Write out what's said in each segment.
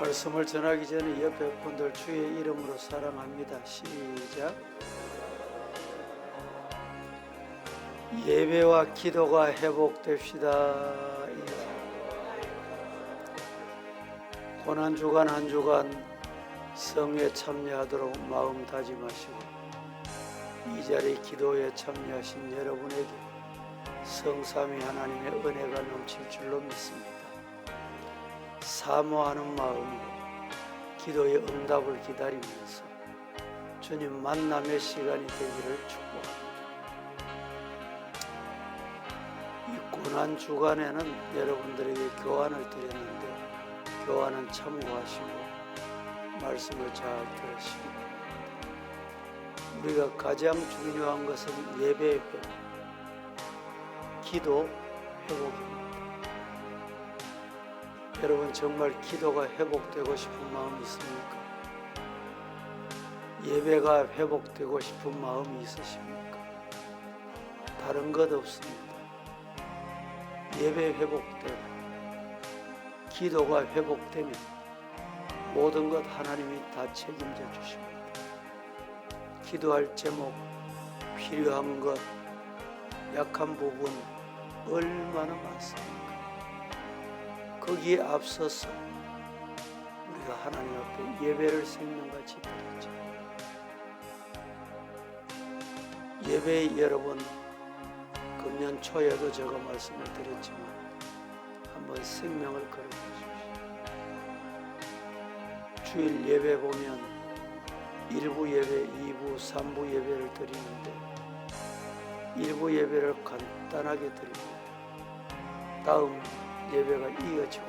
말씀을 전하기 전에 옆에 분들 주의 이름으로 사랑합니다. 시작. 예배와 기도가 회복됩시다. 고난주간 한 주간 성회에 참여하도록 마음 다짐하시고 이 자리에 기도에 참여하신 여러분에게 성삼위 하나님의 은혜가 넘칠 줄로 믿습니다. 사모하는 마음으로 기도의 응답을 기다리면서 주님 만남의 시간이 되기를 축복합니다. 이 고난 주간에는 여러분들에게 교환을 드렸는데 교환은 참고하시고 말씀을 잘 들으시기 바랍니다. 우리가 가장 중요한 것은 예배 회복, 기도 회복입니다. 여러분 정말 기도가 회복되고 싶은 마음이 있습니까? 예배가 회복되고 싶은 마음이 있으십니까? 다른 것 없습니다. 예배 회복되고 기도가 회복되면 모든 것 하나님이 다 책임져 주십니다. 기도할 제목, 필요한 것, 약한 부분 얼마나 많습니까? 거기에 앞서서 우리가 하나님 앞에 예배를 생명같이 드리죠. 예배 여러분, 금년 초에도 제가 말씀을 드렸지만 한번 생명을 걸어보십시오. 주일 예배 보면 1부 예배, 2부, 3부 예배를 드리는데 1부 예배를 간단하게 드리고 다음 예배가 이어지고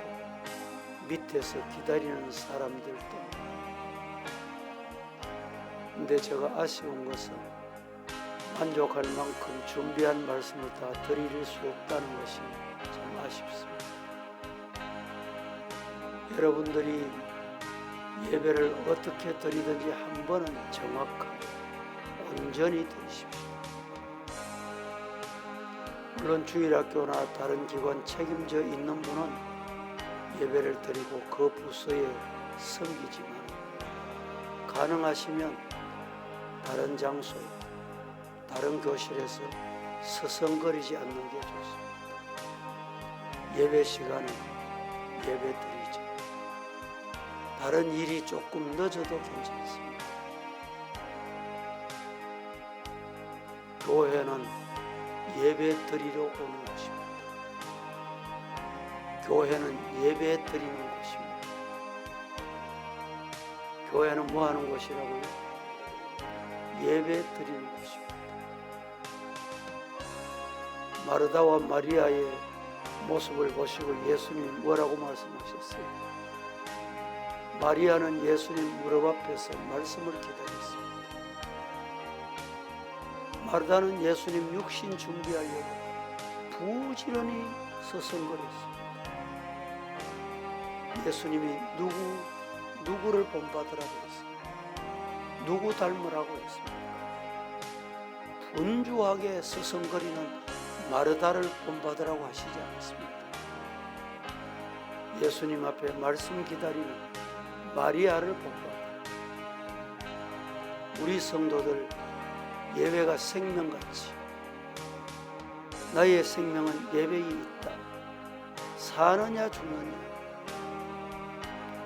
밑에서 기다리는 사람들도. 근데 제가 아쉬운 것은 만족할 만큼 준비한 말씀을 다 드릴 수 없다는 것이 참 아쉽습니다. 여러분들이 예배를 어떻게 드리든지 한 번은 정확하게 온전히 드리십시오. 물론 주일학교나 다른 기관 책임져 있는 분은 예배를 드리고 그 부서에 섬기지만 가능하시면 다른 장소에 다른 교실에서 서성거리지 않는 게 좋습니다. 예배 시간에 예배 드리죠. 다른 일이 조금 늦어도 괜찮습니다. 교회는 예배 드리러 오는 곳입니다. 교회는 예배 드리는 곳입니다. 교회는 뭐 하는 곳이라고요? 예배 드리는 곳입니다. 마르다와 마리아의 모습을 보시고 예수님이 뭐라고 말씀하셨어요? 마리아는 예수님 무릎 앞에서 말씀을 기다렸습니다. 마르다는 예수님 육신 준비하려고 부지런히 서성거렸습니다. 예수님이 누구를 본받으라고 했습니까? 누구 닮으라고 했습니까? 분주하게 서성거리는 마르다를 본받으라고 하시지 않았습니까? 예수님 앞에 말씀 기다리는 마리아를 본받으라. 우리 성도들 예배가 생명같이, 나의 생명은 예배에 있다. 사느냐 죽느냐,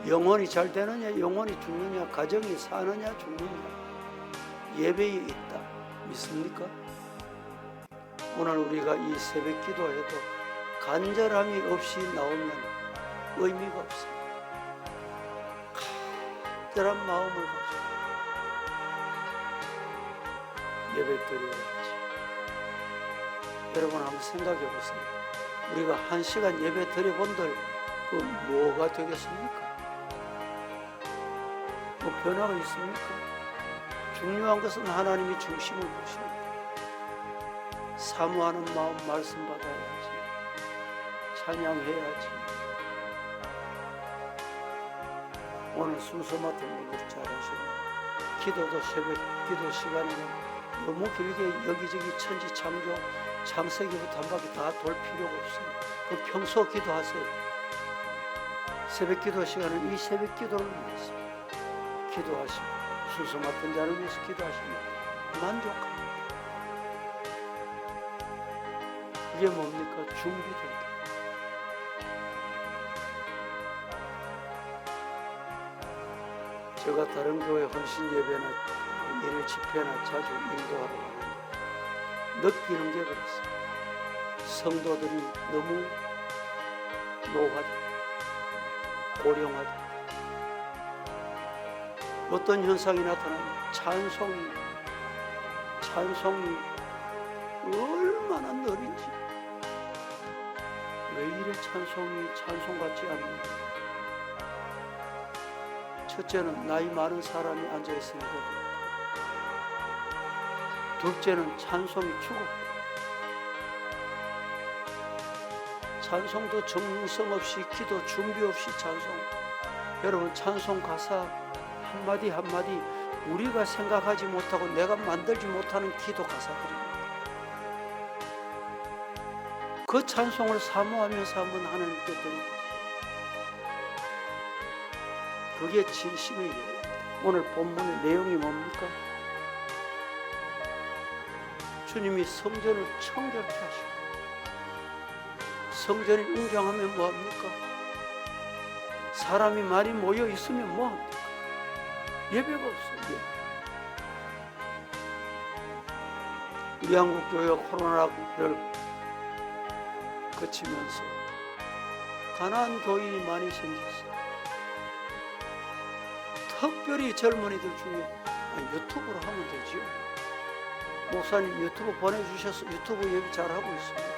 영혼이 잘 되느냐 영혼이 죽느냐, 가정이 사느냐 죽느냐, 예배에 있다. 믿습니까? 오늘 우리가 이 새벽 기도에도 간절함이 없이 나오면 의미가 없습니다. 간절한 마음을 가지고 예배 드려야지. 여러분 한번 생각해 보세요. 우리가 1시간 예배 드려본들 그 뭐가 되겠습니까? 뭐 변화가 있습니까? 중요한 것은 하나님이 중심을 보십니다. 사모하는 마음 말씀 받아야지. 찬양해야지. 오늘 순서 맡은 분들 잘하시네요. 기도도 새벽 기도 시간에는 너무 길게 여기저기 천지 창조 창세기부터 한 바퀴 다 돌 필요가 없어요. 그 평소 기도하세요. 새벽 기도 시간은 이 새벽 기도를 위해서 기도하시고 순서 맡은 자를 위해서 기도하시면 만족합니다. 이게 뭡니까? 준비된 것. 제가 다른 교회 헌신 예배나 일일 집회나 자주 인도하러 가는데 느끼는 게 그렇습니다. 성도들이 너무 노화돼, 고령화돼. 어떤 현상이 나타나면 찬송이 얼마나 느린지, 왜 이래 찬송이 찬송 같지 않는가? 첫째는 나이 많은 사람이 앉아있으니까 그렇고, 둘째는 찬송이 죽었고, 찬송도 정성 없이, 기도 준비 없이 찬송. 여러분, 찬송 가사 한마디 한마디 우리가 생각하지 못하고 내가 만들지 못하는 기도 가사들입니다. 그 찬송을 사모하면서 한번 하나님께 드리고, 그게 진심의 예입니다. 오늘 본문의 내용이 뭡니까? 주님이 성전을 청결케 하시고, 성전을 인정하면 뭐합니까? 사람이 많이 모여 있으면 뭐합니까? 예배가 없어요. 우리 한국 교회가 코로나를 거치면서 가난한 교인이 많이 생겼어요. 특별히 젊은이들 중에 유튜브로 하면 되지요. 목사님 유튜브 보내주셔서 유튜브 예배 잘하고 있습니다.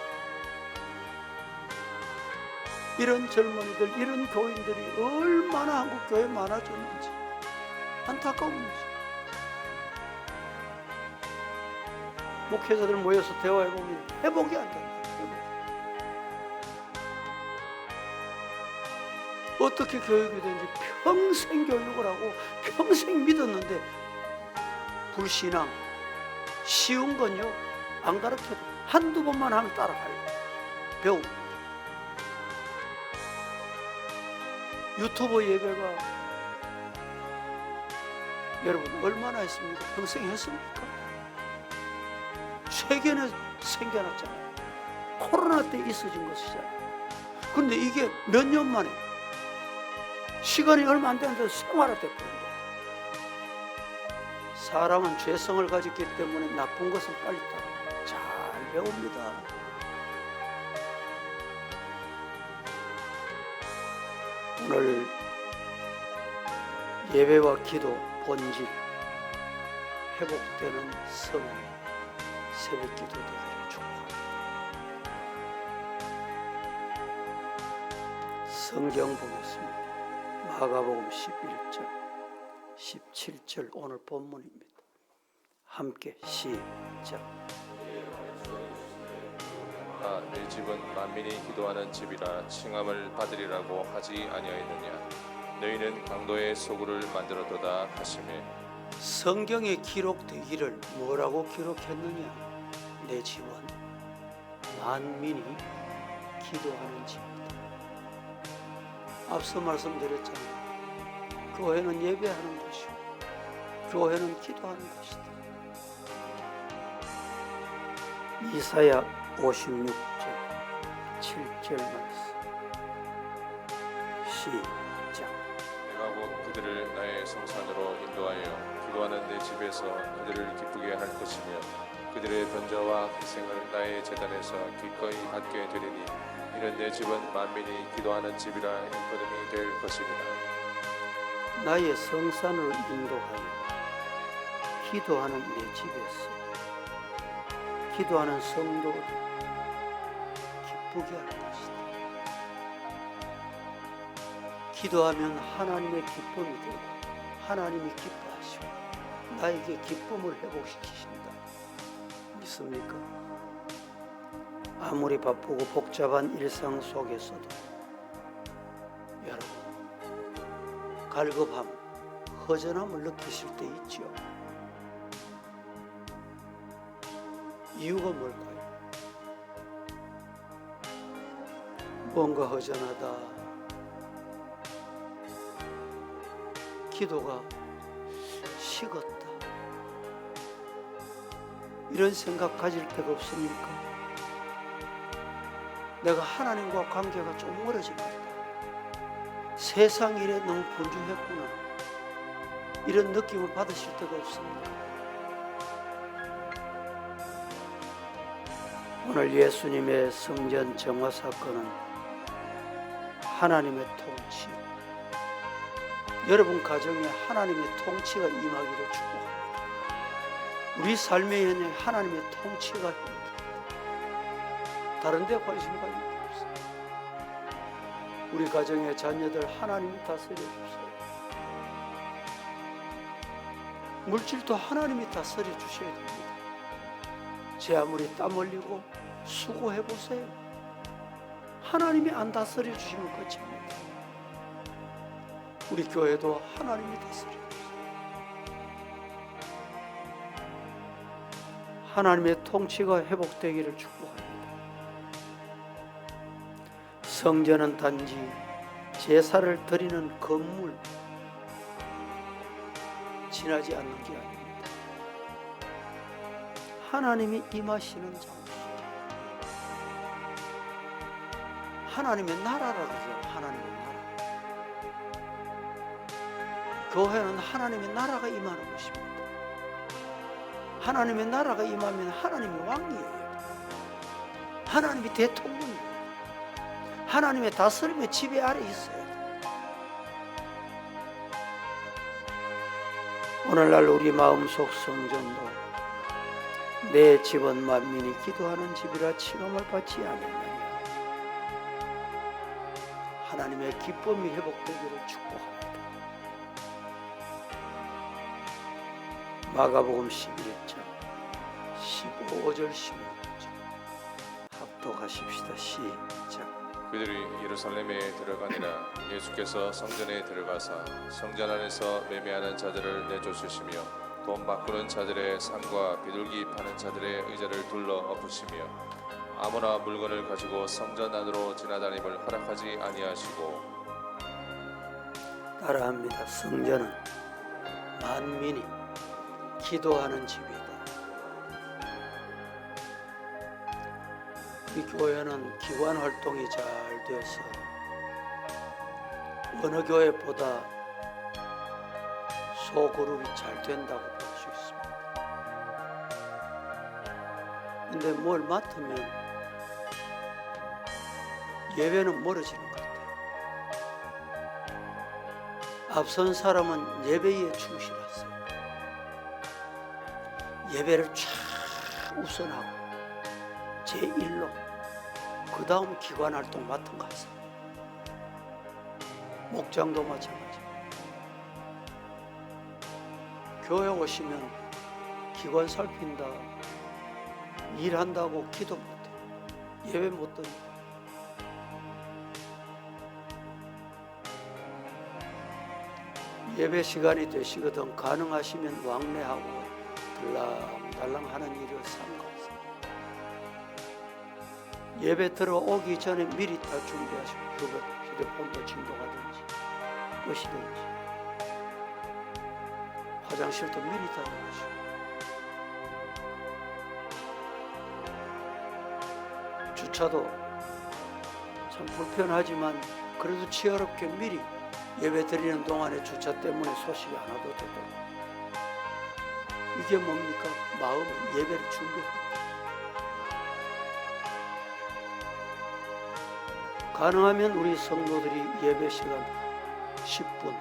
이런 젊은이들, 이런 교인들이 얼마나 한국 교회에 많아졌는지 안타까운 거지. 목회자들 모여서 대화해보면 회복이 안 된다. 어떻게 교육이 되는지 평생 교육을 하고 평생 믿었는데 불신앙, 쉬운 건요 안 가르쳐도 한두 번만 하면 따라가요. 배움. 유튜브 예배가 여러분 얼마나 했습니까? 평생 했습니까? 최근에 생겨났잖아요. 코로나 때 있어진 것이잖아요. 그런데 이게 몇 년 만에, 시간이 얼마 안 되는데 생활화돼 버린 거예요. 사람은 죄성을 가졌기 때문에 나쁜 것은 빨리 따라 잘 배웁니다. 오늘 예배와 기도 본질, 회복되는 성의 새벽 기도 되기를 축복합니다. 성경 보겠습니다. 마가복음 11장 17절 오늘 본문입니다. 함께 시작. 내 집은 만민이 기도하는 집이라 칭함을 받으리라고 하지 아니하였느냐. 너희는 강도의 소굴을 만들었도다 하시매. 성경에 기록되기를 뭐라고 기록했느냐? 내 집은 만민이 기도하는 집이다. 앞서 말씀드렸잖아요. 교회는 예배하는 것이고 교회는 기도하는 것이다. 이사야 56장 7절 말씀 시작. 내가 곧 그들을 나의 성산으로 인도하여 기도하는 내 집에서 그들을 기쁘게 할 것이며 그들의 번제와 희생을 나의 제단에서 기꺼이 받게 되리니 이런 내 집은 만민이 기도하는 집이라 일거름이 될 것입니다. 나의 성산으로 인도하여 기도하는 내 집에서 기도하는 성도를 기쁘게 할 것이다. 기도하면 하나님의 기쁨이 되고 하나님이 기뻐하시고 나에게 기쁨을 회복시키신다. 믿습니까? 아무리 바쁘고 복잡한 일상 속에서도 여러분 갈급함, 허전함을 느끼실 때 있죠. 이유가 뭘까요? 뭔가 허전하다, 기도가 식었다. 이런 생각 가질 때가 없습니까? 내가 하나님과 관계가 좀 멀어진 것 같다. 세상 일에 너무 분주했구나. 이런 느낌을 받으실 때가 없습니까? 오늘 예수님의 성전 정화 사건은 하나님의 통치, 여러분 가정에 하나님의 통치가 임하기를 축복합니다. 우리 삶의 현에 하나님의 통치가 임합니다. 다른 데 관심 가질 게 없어요. 우리 가정의 자녀들 하나님이 다스려 주세요. 물질도 하나님이 다스려 주셔야 됩니다. 제 아무리 땀 흘리고 수고해 보세요. 하나님이 안 다스려 주시면 끝입니다. 우리 교회도 하나님이 다스려 주세요. 하나님의 통치가 회복되기를 축복합니다. 성전은 단지 제사를 드리는 건물, 지나지 않는 게 아닙니다. 하나님이 임하시는 장소, 하나님의 나라라고 그러죠. 하나님의 나라. 교회는 하나님의 나라가 임하는 것입니다. 하나님의 나라가 임하면 하나님이 왕이에요. 하나님이 대통령이에요. 하나님의 다스림의 지배 아래 있어요. 오늘날 우리 마음속 성전도 내 집은 만민이 기도하는 집이라 칭함을 받지 않았느냐. 하나님의 기쁨이 회복되기를 축복합니다. 마가복음 11장 15절 16절 합독하십시다. 시작. 그들이 예루살렘에 들어가니라. 예수께서 성전에 들어가사 성전 안에서 매매하는 자들을 내쫓으시며 돈 바꾸는 자들의 상과 비둘기 파는 자들의 의자를 둘러 엎으시며 아무나 물건을 가지고 성전 안으로 지나다님을 허락하지 아니하시고. 따라합니다. 성전은 만민이 기도하는 집이다. 우리 교회는 기관 활동이 잘 돼서 어느 교회보다 소그룹이 잘 된다고 볼 수 있습니다. 근데 뭘 맡으면 예배는 멀어지는 것 같아요. 앞선 사람은 예배에 충실했어요. 예배를 쫙 우선하고 제1로 그 다음 기관활동 맡은 것 같습니다. 목장도 마찬가지. 교회 오시면 기관 살핀다, 일한다고 기도 못해요. 예배 못 드립니다. 예배 시간이 되시거든 가능하시면 왕래하고 들랑달랑 하는 일을 삼가하세요. 예배 들어오기 전에 미리 다 준비하시고 휴대폰도 진동하든지 것이든지 화장실도 미리 다 나가시고 주차도 참 불편하지만 그래도 치열하게 미리 예배 드리는 동안에 주차 때문에 소식이 안 와도 되도록. 이게 뭡니까? 마음의 예배를 준비합니다. 가능하면 우리 성도들이 예배 시간 10분,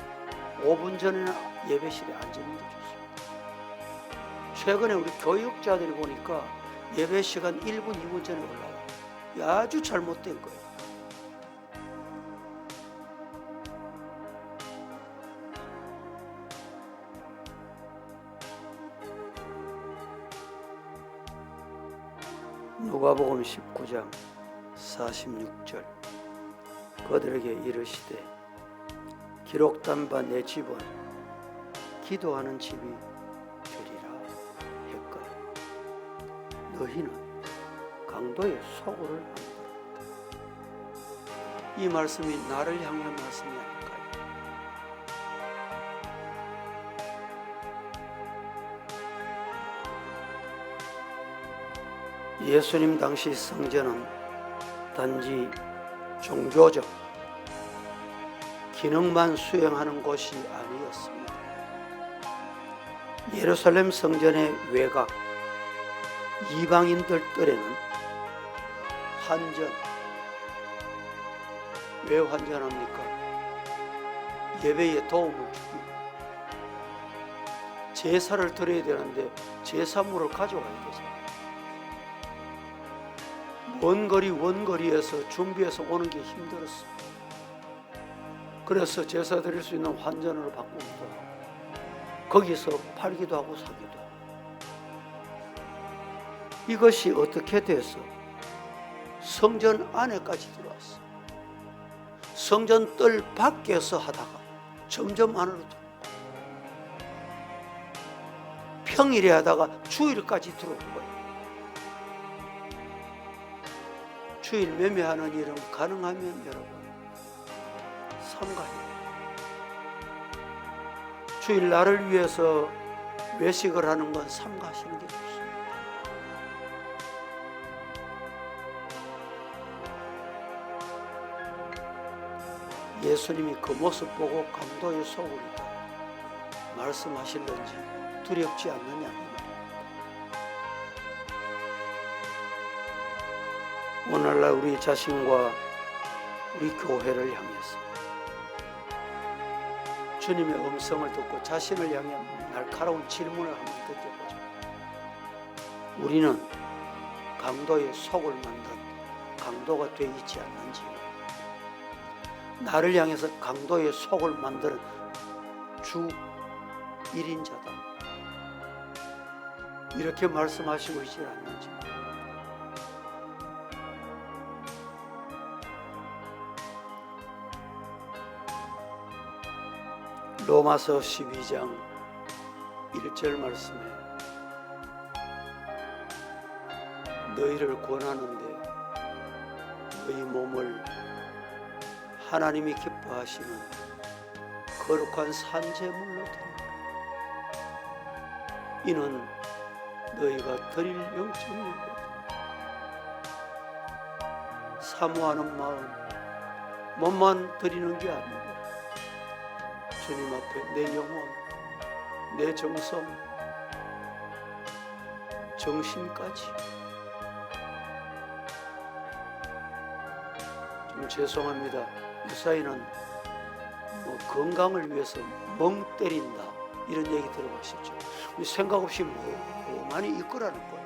5분 전에는 예배실에 앉는 게 좋습니다. 최근에 우리 교육자들이 보니까 예배 시간 1분, 2분 전에 올라와요. 아주 잘못된 거예요. 누가복음 19장 46절 그들에게 이르시되 기록된 바 내 집은 기도하는 집이 되리라 했거늘 너희는 강도의 소굴을 만들었다. 이 말씀이 나를 향한 말씀이 아닐까요? 예수님 당시 성전은 단지 종교적 기능만 수행하는 곳이 아니었습니다. 예루살렘 성전의 외곽, 이방인들 뜰에는 환전, 왜 환전합니까? 예배에 도움을 주기, 제사를 드려야 되는데 제사물을 가져가야 되잖아요. 먼 거리 원거리에서 준비해서 오는 게 힘들었어요. 그래서 제사 드릴 수 있는 환전으로 바꾸기도 하고 거기서 팔기도 하고 사기도 하고, 이것이 어떻게 돼서 성전 안에까지 들어왔어요. 성전 뜰 밖에서 하다가 점점 안으로 들어오고, 평일에 하다가 주일까지 들어온 거예요. 주일 매매하는 일은 가능하면 여러분 삼가해요. 주일 날을 위해서 외식을 하는 건 삼가하시는 게 좋습니다. 예수님이 그 모습 보고 감도의 소굴이다 말씀하실는지 두렵지 않느냐. 오늘날 우리 자신과 우리 교회를 향해서 주님의 음성을 듣고 자신을 향한 날카로운 질문을 한번 던져보죠. 우리는 강도의 속을 만든 강도가 되어 있지 않는지, 나를 향해서 강도의 속을 만드는 주 1인자다 이렇게 말씀하시고 있지 않는지. 로마서 12장 1절 말씀에 너희를 권하는데 너희 몸을 하나님이 기뻐하시는 거룩한 산제물로 드리라. 이는 너희가 드릴 영적 예배다. 사모하는 마음, 몸만 드리는 게 아니고 주님 앞에 내 영혼, 내 정성, 정신까지. 좀 죄송합니다. 유사인은 건강을 위해서 멍 때린다 이런 얘기 들어보셨죠? 우리 생각 없이 많이 이끌어라는 거예요.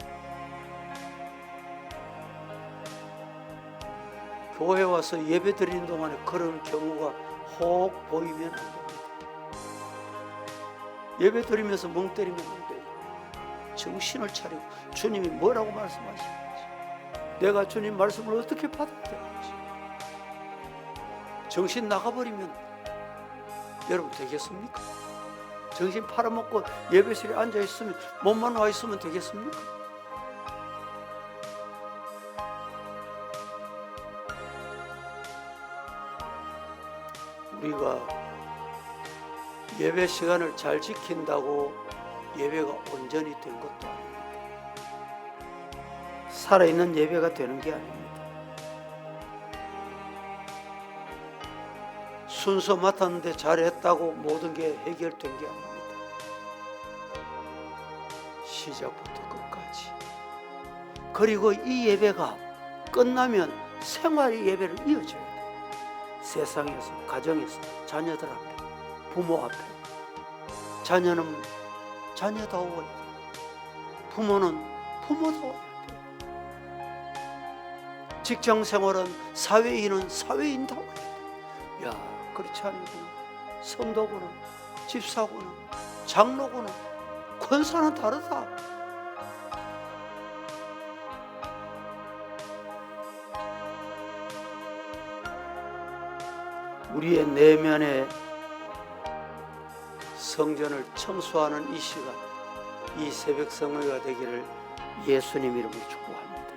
교회 와서 예배 드리는 동안에 그런 경우가 혹 보이면 안 됩니다. 예배 드리면서 멍 때리면 안 돼요. 정신을 차리고 주님이 뭐라고 말씀하시는지, 내가 주님 말씀을 어떻게 받아야 되는지. 정신 나가버리면 여러분 되겠습니까? 정신 팔아먹고 예배실에 앉아있으면, 몸만 와있으면 되겠습니까? 우리가 예배 시간을 잘 지킨다고 예배가 온전히 된 것도 아닙니다. 살아있는 예배가 되는 게 아닙니다. 순서 맡았는데 잘했다고 모든 게 해결된 게 아닙니다. 시작부터 끝까지. 그리고 이 예배가 끝나면 생활의 예배를 이어줘야 돼요. 세상에서, 가정에서, 자녀들 앞에, 부모 앞에. 자녀는 자녀다워야 돼요. 부모는 부모다워야 돼요. 직장생활은, 사회인은 사회인다워야 돼요. 야, 그렇지 않으구나. 성도구나, 집사구나, 장로구나, 권사는 다르다. 우리의 내면의 성전을 청소하는 이 시간, 이 새벽 성회가 되기를 예수님 이름으로 축복합니다.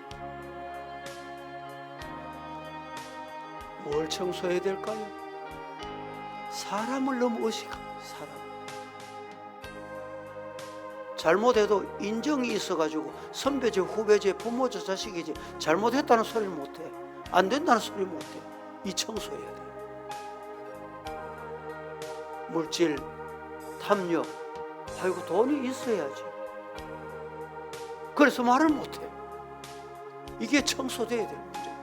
뭘 청소해야 될까요? 사람을 너무 의식합니다. 사람. 잘못해도 인정이 있어가지고 선배제, 후배제, 부모제, 자식이지 잘못했다는 소리를 못해. 안 된다는 소리 못해. 이 청소해야 돼. 물질, 탐욕, 아이고 돈이 있어야지. 그래서 말을 못해. 이게 청소돼야 될 문제입니다.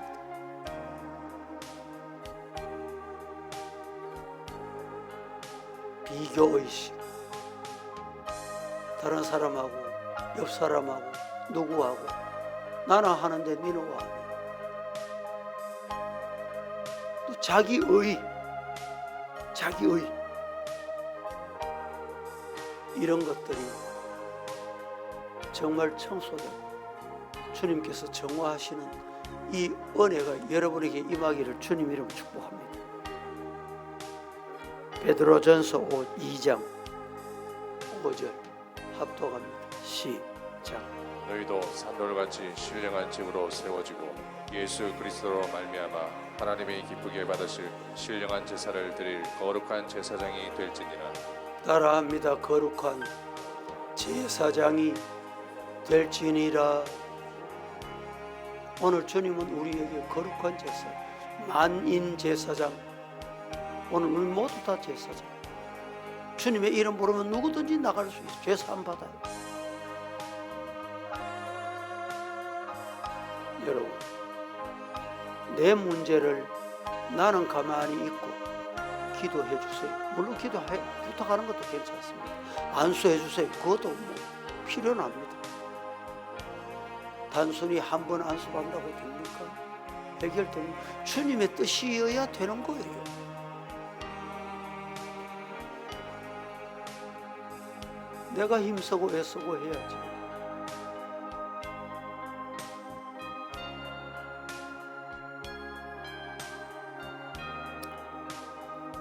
비교의식. 다른 사람하고, 옆 사람하고, 누구하고 나는 하는데 니는 왜 안 해? 또 자기의 이런 것들이 정말 청소되고 주님께서 정화하시는 이 은혜가 여러분에게 임하기를 주님 이름으로 축복합니다. 베드로전서 2장 5절 합독합니다. 시작. 너희도 산돌같이 신령한 집으로 세워지고 예수 그리스도로 말미암아 하나님이 기쁘게 받으실 신령한 제사를 드릴 거룩한 제사장이 될지니라. 따라합니다. 거룩한 제사장이 될지니라. 오늘 주님은 우리에게 거룩한 제사, 만인 제사장. 오늘 우리 모두 다 제사장. 주님의 이름 부르면 누구든지 나갈 수 있어. 죄 사함 받아요. 여러분, 내 문제를 나는 가만히 있고 기도해 주세요. 물론 부탁하는 것도 괜찮습니다. 안수해 주세요. 그것도 필요는 합니다. 단순히 한 번 안수한다고 됩니까? 해결됩니다. 주님의 뜻이어야 되는 거예요. 내가 힘쓰고 애쓰고 해야지.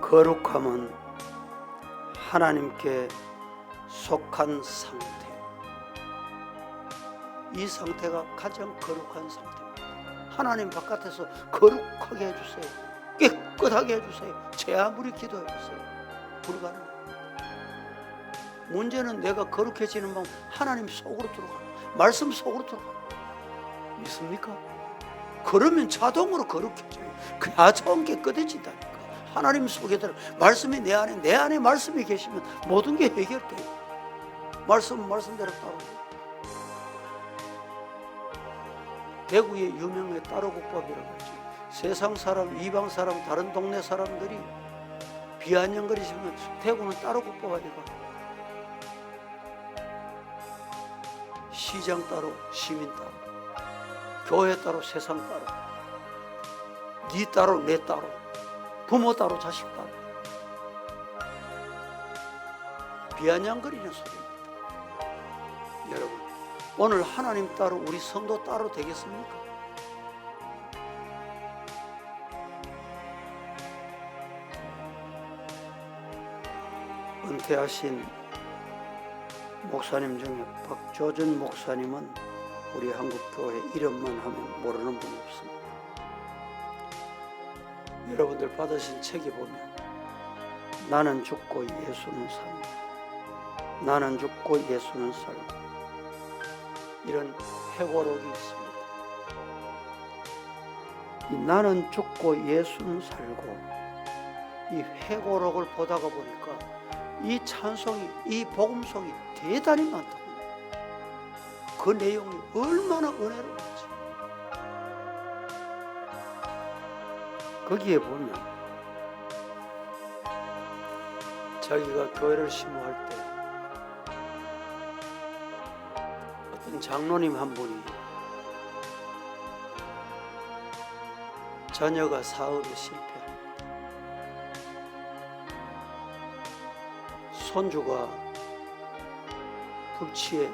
거룩함은 하나님께 속한 상태. 이 상태가 가장 거룩한 상태입니다. 하나님 바깥에서 거룩하게 해주세요. 깨끗하게 해주세요. 제 아무리 기도해 주세요. 불가능해요. 문제는 내가 거룩해지는 방법, 하나님 속으로 들어가는, 말씀 속으로 들어가는. 믿습니까? 그러면 자동으로 거룩해져요. 그 자동 깨끗해진다니까. 하나님 속에 들어 말씀이 내 안에 말씀이 계시면 모든 게 해결돼요. 말씀은 말씀대로 따르고. 대구의 유명한 따로국밥이라고 하죠. 세상 사람, 이방 사람, 다른 동네 사람들이 비아냥거리시면 대구는 따로국밥 아니까. 시장 따로, 시민 따로, 교회 따로, 세상 따로, 니 따로, 내 따로, 부모 따로, 자식 따로. 비아냥거리는 소리입니다. 여러분, 오늘 하나님 따로, 우리 성도 따로 되겠습니까? 은퇴하신 목사님 중에 박조준 목사님은 우리 한국교회 이름만 하면 모르는 분이 없습니다. 여러분들 받으신 책에 보면 나는 죽고 예수는 산다, 나는 죽고 예수는 살고, 이런 회고록이 있습니다. 이 나는 죽고 예수는 살고, 이 회고록을 보다가 보니까 이 찬송이, 이 복음송이 대단히 많다고. 그 내용이 얼마나 은혜로운지. 거기에 보면 자기가 교회를 심호할 때 어떤 장로님 한 분이 자녀가 사업에 실패합니다. 손주가 불치에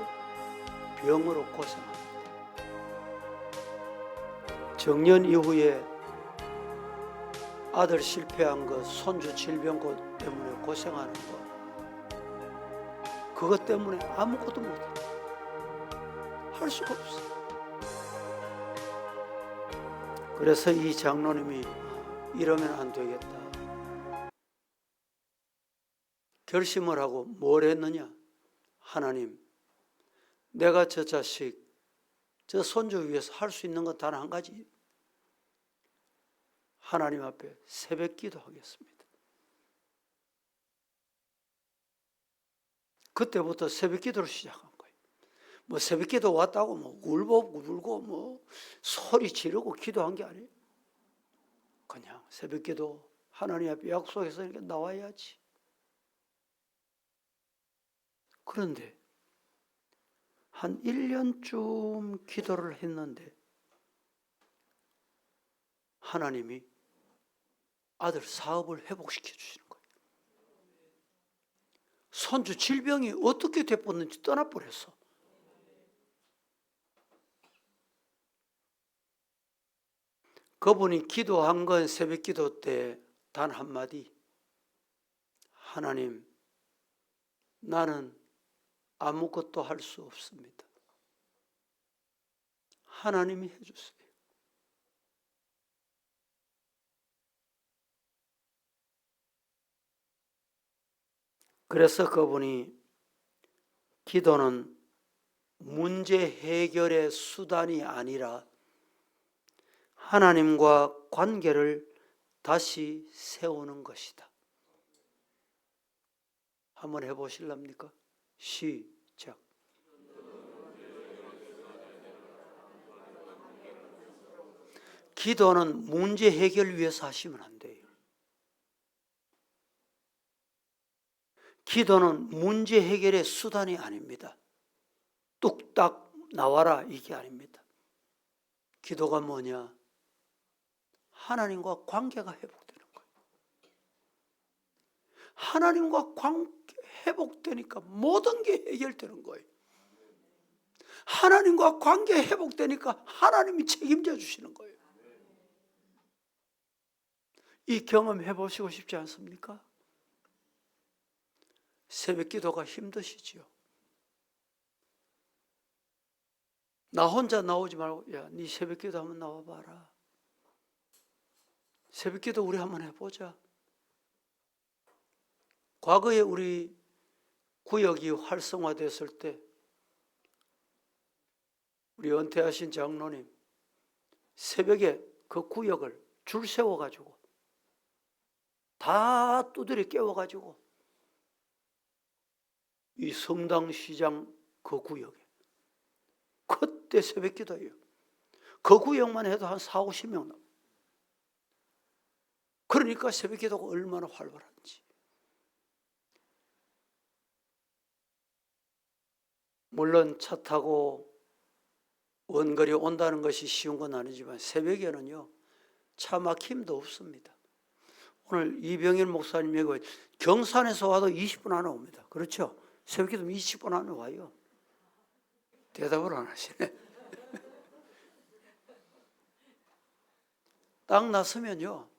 병으로 고생합니다. 정년 이후에 아들 실패한 것, 손주 질병 때문에 고생하는 것, 그것 때문에 아무것도 못해. 할 수가 없어. 그래서 이 장로님이 이러면 안 되겠다. 결심을 하고 뭘 했느냐? 하나님, 내가 저 자식, 저 손주 위해서 할 수 있는 건 단 한 가지. 하나님 앞에 새벽 기도하겠습니다. 그때부터 새벽 기도를 시작한 거예요. 뭐 새벽 기도 왔다고 뭐 울고 뭐 소리 지르고 기도한 게 아니에요. 그냥 새벽 기도 하나님 앞에 약속해서 이렇게 나와야지. 그런데 한 1년쯤 기도를 했는데 하나님이 아들 사업을 회복시켜 주시는 거예요. 손주 질병이 어떻게 되었는지 떠나버렸어. 그분이 기도한 건 새벽 기도 때 단 한마디, 하나님, 나는 아무것도 할 수 없습니다. 하나님이 해주세요. 그래서 그분이 기도는 문제 해결의 수단이 아니라 하나님과 관계를 다시 세우는 것이다. 한번 해보실랍니까? 시작. 기도는 문제 해결 위해서 하시면 안 돼요. 기도는 문제 해결의 수단이 아닙니다. 뚝딱 나와라 이게 아닙니다. 기도가 뭐냐? 하나님과 관계가 회복되는 거예요. 하나님과 관계 회복되니까 모든 게 해결되는 거예요. 하나님과 관계 회복되니까 하나님이 책임져 주시는 거예요. 이 경험 해보시고 싶지 않습니까? 새벽 기도가 힘드시죠? 나 혼자 나오지 말고, 야, 네 새벽 기도 한번 나와봐라. 새벽 기도 우리 한번 해보자. 과거에 우리 구역이 활성화됐을 때 우리 은퇴하신 장로님 새벽에 그 구역을 줄 세워가지고 다 두드려 깨워가지고 이 성당시장 그 구역에 그때 새벽 기도예요. 그 구역만 해도 한 4, 50명 나와요. 그러니까 새벽 기도가 얼마나 활발한지. 물론 차 타고 원거리 온다는 것이 쉬운 건 아니지만 새벽에는요 차 막힘도 없습니다. 오늘 이병일 목사님 얘기 경산에서 와도 20분 안에 옵니다. 그렇죠? 새벽 기도면 20분 안에 와요. 대답을 안 하시네. 딱 나서면요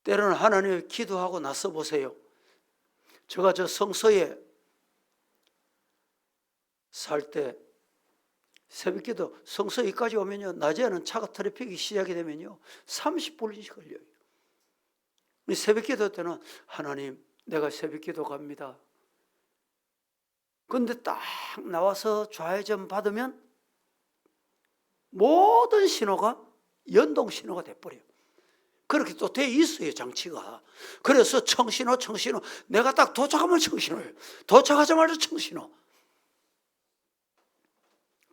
때로는 하나님을 기도하고 나서 보세요. 제가 저 성서에 살 때 새벽기도 성서에까지 오면요 낮에는 차가 트래픽이 시작이 되면요 30분씩 걸려요. 새벽기도 때는 하나님 내가 새벽기도 갑니다. 근데 딱 나와서 좌회전 받으면 모든 신호가 연동 신호가 돼버려요. 그렇게 또 돼 있어요 장치가. 그래서 청신호 내가 딱 도착하면 청신호예요. 도착하자마자 청신호.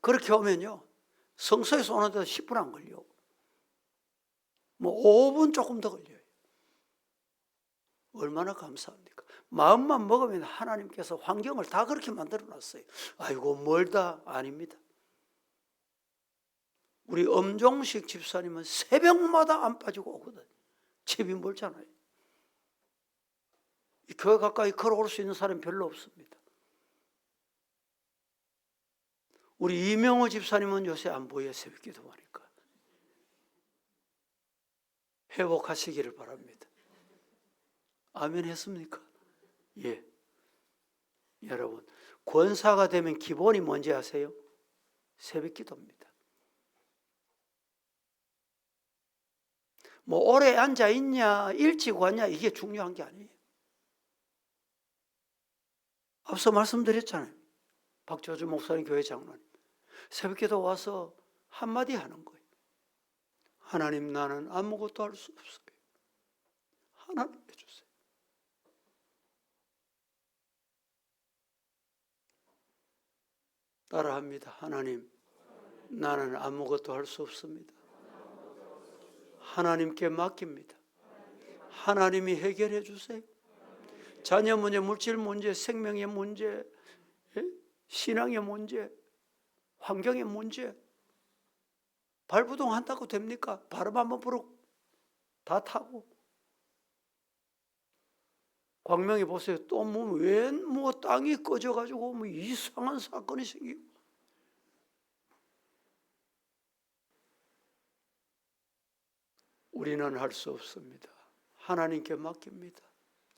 그렇게 오면요 성서에서 오는데 10분 안 걸려. 뭐 5분 조금 더 걸려요. 얼마나 감사합니까? 마음만 먹으면 하나님께서 환경을 다 그렇게 만들어 놨어요. 아이고 멀다. 아닙니다. 우리 엄종식 집사님은 새벽마다 안 빠지고 오거든. 집이 멀잖아요. 이 교회 가까이 걸어올 수 있는 사람이 별로 없습니다. 우리 이명호 집사님은 요새 안 보여요. 새벽 기도하니까. 회복하시기를 바랍니다. 아멘 했습니까? 예. 여러분 권사가 되면 기본이 뭔지 아세요? 새벽 기도입니다. 뭐 오래 앉아 있냐 일찍 왔냐 이게 중요한 게 아니에요. 앞서 말씀드렸잖아요. 박조주 목사님 교회 장로님 새벽기도 와서 한마디 하는 거예요. 하나님, 나는 아무것도 할 수 없어요. 하나님 해주세요. 따라합니다. 하나님, 나는 아무것도 할 수 없습니다. 하나님께 맡깁니다. 하나님이 해결해 주세요. 자녀 문제, 물질 문제, 생명의 문제, 신앙의 문제, 환경의 문제, 발부동 한다고 됩니까? 발음 한번 부르고 다 타고. 광명이 보세요. 또 뭐 땅이 꺼져가지고 뭐 이상한 사건이 생기고. 우리는 할 수 없습니다. 하나님께 맡깁니다.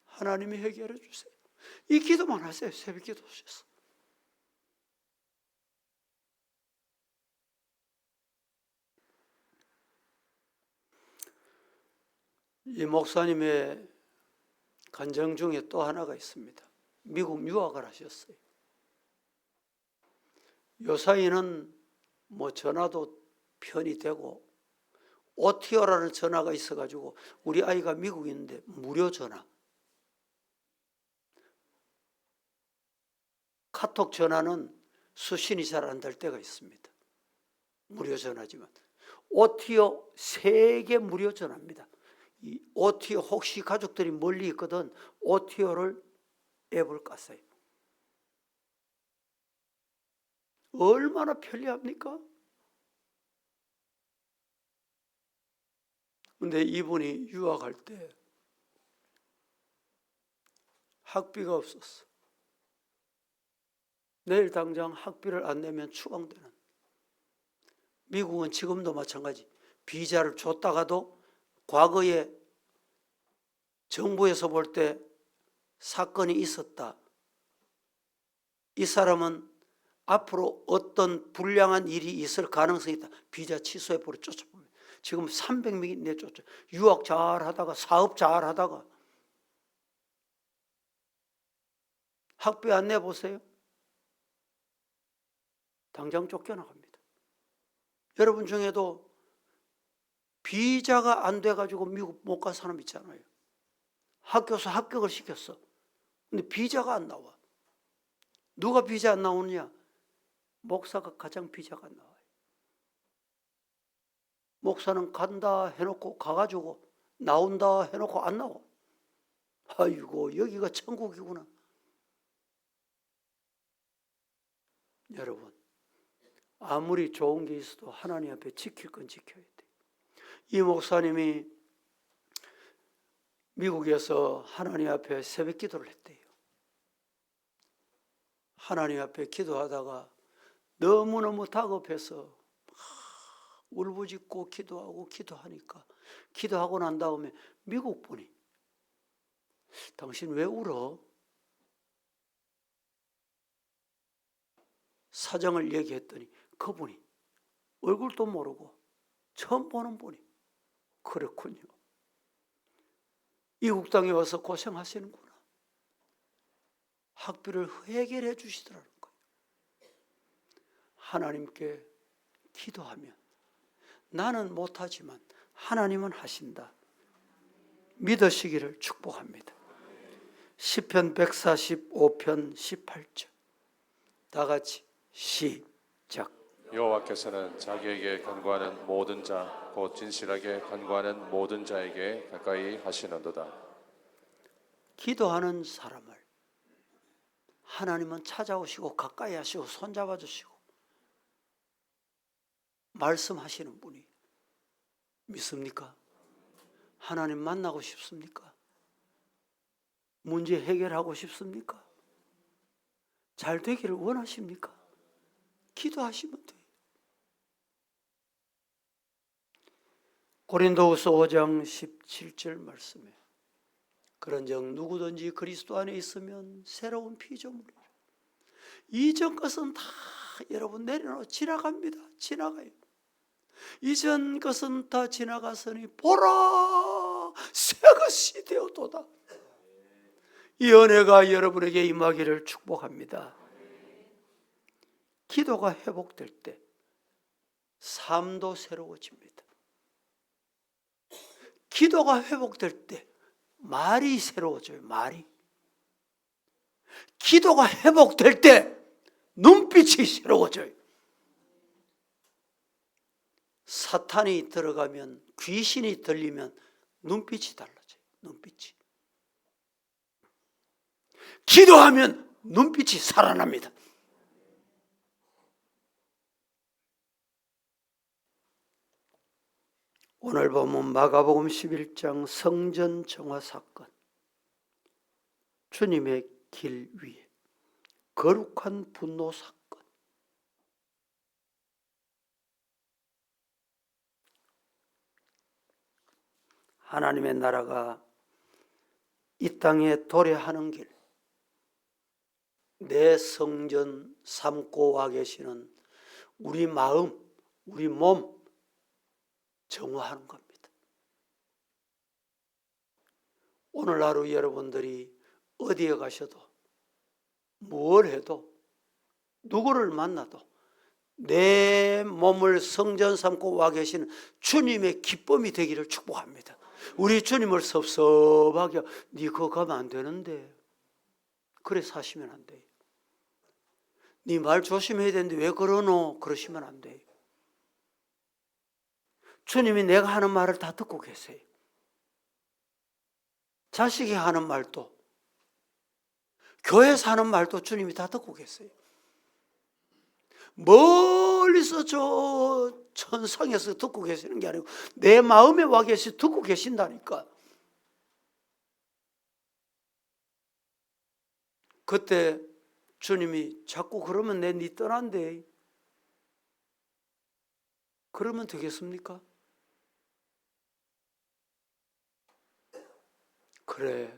하나님이 해결해 주세요. 이 기도만 하세요. 새벽 기도 하셔서. 이 목사님의 간증 중에 또 하나가 있습니다. 미국 유학을 하셨어요. 요사이는 뭐 전화도 편이 되고 오티오라는 전화가 있어가지고 우리 아이가 미국에 있는데 무료 전화, 카톡 전화는 수신이 잘 안 될 때가 있습니다. 무료 전화지만 오티오 3개 무료 전화입니다. 이 오티오 혹시 가족들이 멀리 있거든 오티오를 앱을 깠어요. 얼마나 편리합니까? 근데 이분이 유학할 때 학비가 없었어. 내일 당장 학비를 안 내면 추방되는. 미국은 지금도 마찬가지. 비자를 줬다가도 과거에 정부에서 볼 때 사건이 있었다. 이 사람은 앞으로 어떤 불량한 일이 있을 가능성이 있다. 비자 취소해 버려 쫓아보면. 지금 300명이 내쫓아. 유학 잘하다가 사업 잘하다가 학비 안 내보세요. 당장 쫓겨나갑니다. 여러분 중에도 비자가 안 돼가지고 미국 못 간 사람 있잖아요. 학교에서 합격을 시켰어. 근데 비자가 안 나와. 누가 비자 안 나오느냐? 목사가 가장 비자가 안 나와요. 목사는 간다 해놓고 가가지고 나온다 해놓고 안 나와. 아이고 여기가 천국이구나. 여러분 아무리 좋은 게 있어도 하나님 앞에 지킬 건 지켜야 돼. 이 목사님이 미국에서 하나님 앞에 새벽 기도를 했대요. 하나님 앞에 기도하다가 너무너무 다급해서 울부짖고 기도하니까 기도하고 난 다음에 미국 분이 당신 왜 울어? 사정을 얘기했더니 그분이 얼굴도 모르고 처음 보는 분이 그렇군요. 이국 땅에 와서 고생하시는구나. 학비를 해결해 주시더라는 거예요. 하나님께 기도하면 나는 못하지만 하나님은 하신다. 믿으시기를 축복합니다. 시편 145편 18절 다 같이 시작. 여호와께서는 자기에게 간구하는 모든 자, 곧 진실하게 간구하는 모든 자에게 가까이 하시는도다. 기도하는 사람을 하나님은 찾아오시고 가까이 하시고 손잡아 주시고 말씀하시는 분이 믿습니까? 하나님 만나고 싶습니까? 문제 해결하고 싶습니까? 잘 되기를 원하십니까? 기도하시면 돼요. 고린도후서 5장 17절 말씀에 그런즉 누구든지 그리스도 안에 있으면 새로운 피조물이라. 이전 것은 다 여러분 내려놓고 지나갑니다. 지나가요. 이전 것은 다 지나갔으니 보라 새 것이 되었도다. 이 은혜가 여러분에게 임하기를 축복합니다. 기도가 회복될 때 삶도 새로워집니다. 기도가 회복될 때 말이 새로워져요. 말이. 기도가 회복될 때 눈빛이 새로워져요. 사탄이 들어가면, 귀신이 들리면 눈빛이 달라져요. 눈빛이. 기도하면 눈빛이 살아납니다. 오늘 보면 마가복음 11장 성전 정화 사건, 주님의 길 위에 거룩한 분노 사건, 하나님의 나라가 이 땅에 도래하는 길, 내 성전 삼고 와 계시는 우리 마음, 우리 몸 정화하는 겁니다. 오늘 하루 여러분들이 어디에 가셔도 뭘 해도 누구를 만나도 내 몸을 성전 삼고 와 계시는 주님의 기쁨이 되기를 축복합니다. 우리 주님을 섭섭하게 네 그거 가면 안 되는데 그래 사시면 안 돼요. 네 말 조심해야 되는데 왜 그러노? 그러시면 안 돼요. 주님이 내가 하는 말을 다 듣고 계세요. 자식이 하는 말도, 교회에서 하는 말도 주님이 다 듣고 계세요. 멀리서 저 천상에서 듣고 계시는 게 아니고 내 마음에 와 계시 듣고 계신다니까. 그때 주님이 자꾸 그러면 내 니 떠난대. 그러면 되겠습니까? 그래,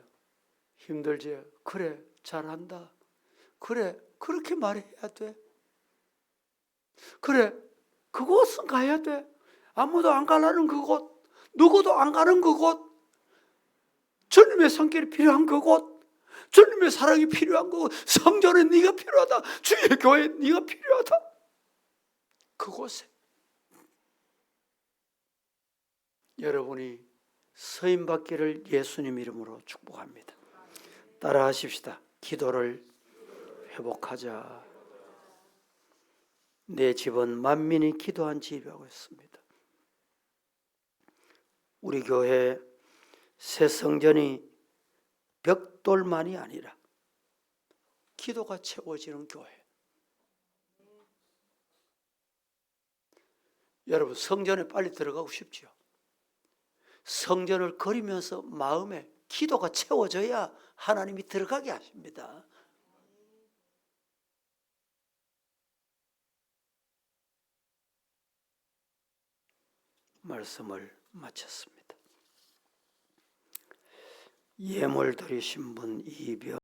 힘들지? 그래, 잘한다. 그래, 그렇게 말해야 돼. 그래, 그곳은 가야 돼. 아무도 안 가려는 그곳, 누구도 안 가는 그곳, 주님의 성결이 필요한 그곳, 주님의 사랑이 필요한 그곳, 성전에 네가 필요하다, 주의 교회에 네가 필요하다. 그곳에 여러분이 서임받기를 예수님 이름으로 축복합니다. 따라 하십시다. 기도를 회복하자. 내 집은 만민이 기도한 집이라고 했습니다. 우리 교회 새 성전이 벽돌만이 아니라 기도가 채워지는 교회. 여러분 성전에 빨리 들어가고 싶죠? 성전을 그리면서 마음에 기도가 채워져야 하나님이 들어가게 하십니다. 말씀을 마쳤습니다. 예물 드리신 분 이병